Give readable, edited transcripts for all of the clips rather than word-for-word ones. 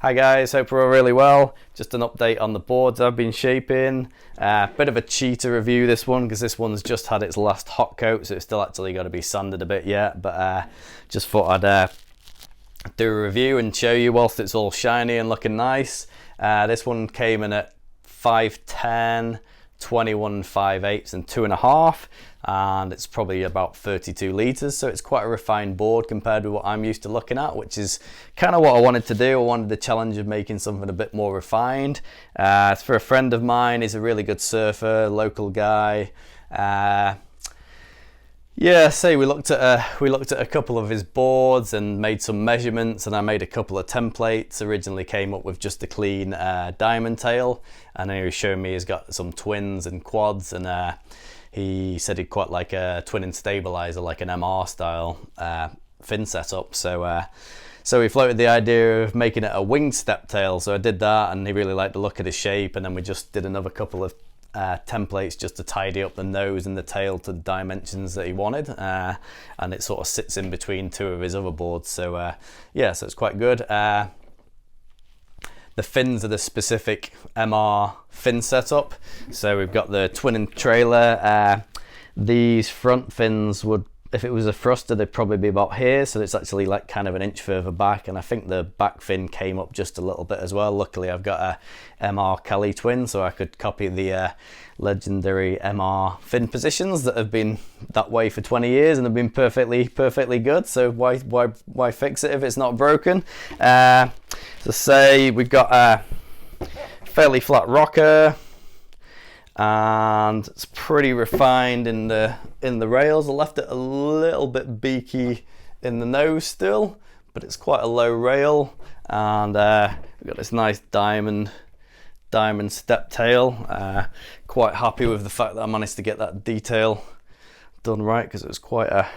Hi guys, hope we're all really well. Just an update on the boards I've been shaping. Bit of a cheater review this one because this one's just had its last hot coat, so it's still actually got to be sanded a bit yet, but just thought I'd do a review and show you whilst it's all shiny and looking nice. This one came in at 510, 21 5/8 and 2.5, and it's probably about 32 litres, so it's quite a refined board compared with what I'm used to looking at, which is kind of what I wanted to do. I wanted the challenge of making something a bit more refined. It's for a friend of mine. He's a really good surfer, local guy. Yeah, so we looked at a couple of his boards and made some measurements, and I made a couple of templates. Originally came up with just a clean diamond tail, and then he was showing me he's got some twins and quads, and he said he'd quite like a twin and stabilizer, like an MR style fin setup. So we floated the idea of making it a winged step tail. So I did that, and he really liked the look of the shape. And then we just did another couple of templates just to tidy up the nose and the tail to the dimensions that he wanted, and it sort of sits in between two of his other boards. So yeah, so it's quite good. The fins are the specific MR fin setup. So we've got the twin and trailer. These front fins would, if it was a thruster, they'd probably be about here, so it's actually like kind of an inch further back, and I think the back fin came up just a little bit as well. Luckily I've got a MR Kelly twin, so I could copy the legendary MR fin positions that have been that way for 20 years and have been perfectly good, so why fix it if it's not broken? So say we've got a fairly flat rocker, and it's pretty refined in the rails. I left it a little bit beaky in the nose still, but it's quite a low rail, and we've got this nice diamond step tail. Quite happy with the fact that I managed to get that detail done right, because it was quite a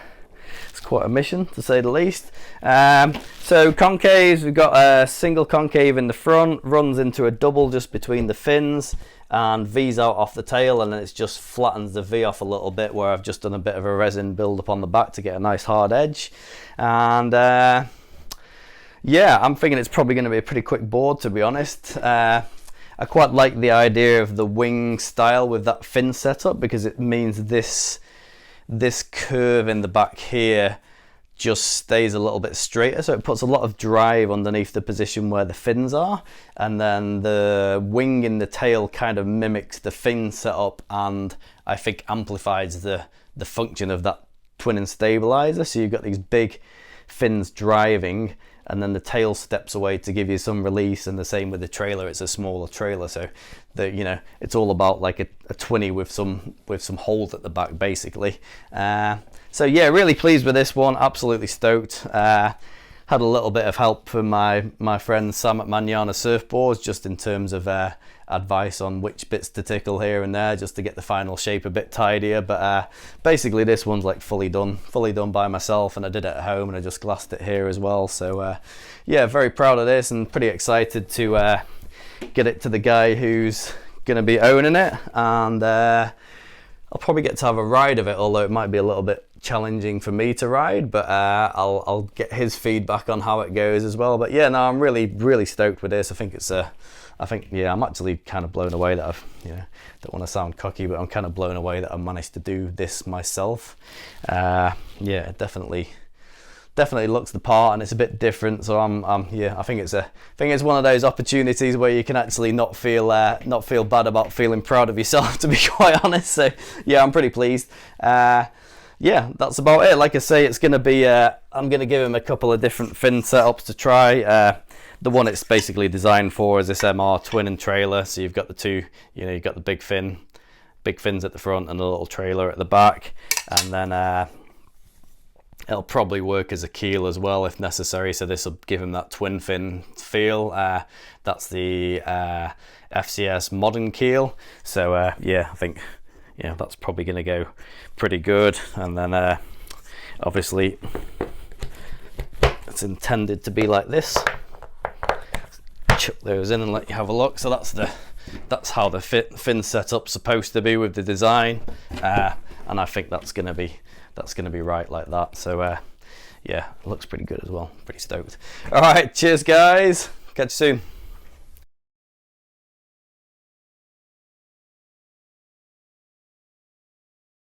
mission, to say the least. So concaves, we've got a single concave in the front, runs into a double just between the fins, and V's out off the tail, and then it just flattens the V off a little bit, where I've just done a bit of a resin build up on the back to get a nice hard edge. And yeah, I'm thinking it's probably going to be a pretty quick board, to be honest. I quite like the idea of the wing style with that fin setup, because it means this curve in the back here just stays a little bit straighter, so it puts a lot of drive underneath the position where the fins are, and then the wing in the tail kind of mimics the fin setup, and I think amplifies the function of that twin and stabilizer. So you've got these big fins driving, and then the tail steps away to give you some release, and the same with the trailer. It's a smaller trailer, so it's all about like a twinny with some holes at the back, basically. So yeah, really pleased with this one, absolutely stoked. Had a little bit of help from my friend Sam at Manana Surfboards, just in terms of advice on which bits to tickle here and there, just to get the final shape a bit tidier. But basically this one's like fully done by myself, and I did it at home, and I just glassed it here as well. So yeah, very proud of this, and pretty excited to get it to the guy who's gonna be owning it, and I'll probably get to have a ride of it, although it might be a little bit challenging for me to ride, but I'll get his feedback on how it goes as well. But yeah, no, I'm really stoked with this. I think yeah, I'm actually kind of blown away that I've, don't want to sound cocky, but I'm kind of blown away that I managed to do this myself. Yeah, it definitely looks the part, and it's a bit different. So I think it's one of those opportunities where you can actually not feel bad about feeling proud of yourself, to be quite honest. So yeah, I'm pretty pleased. Yeah, that's about it. Like I say, it's going to be, I'm going to give him a couple of different fin setups to try. The one it's basically designed for is this MR twin and trailer. So you've got the two, you've got the big fins at the front and a little trailer at the back. And then it'll probably work as a keel as well if necessary. So this will give him that twin fin feel. That's the FCS modern keel. So yeah, I think that's probably going to go pretty good. And then obviously it's intended to be like this. Chuck those in and let you have a look. So that's how the fin setup's supposed to be with the design, and I think that's going to be right like that. So yeah, it looks pretty good as well. Pretty stoked. All right, cheers guys. Catch you soon.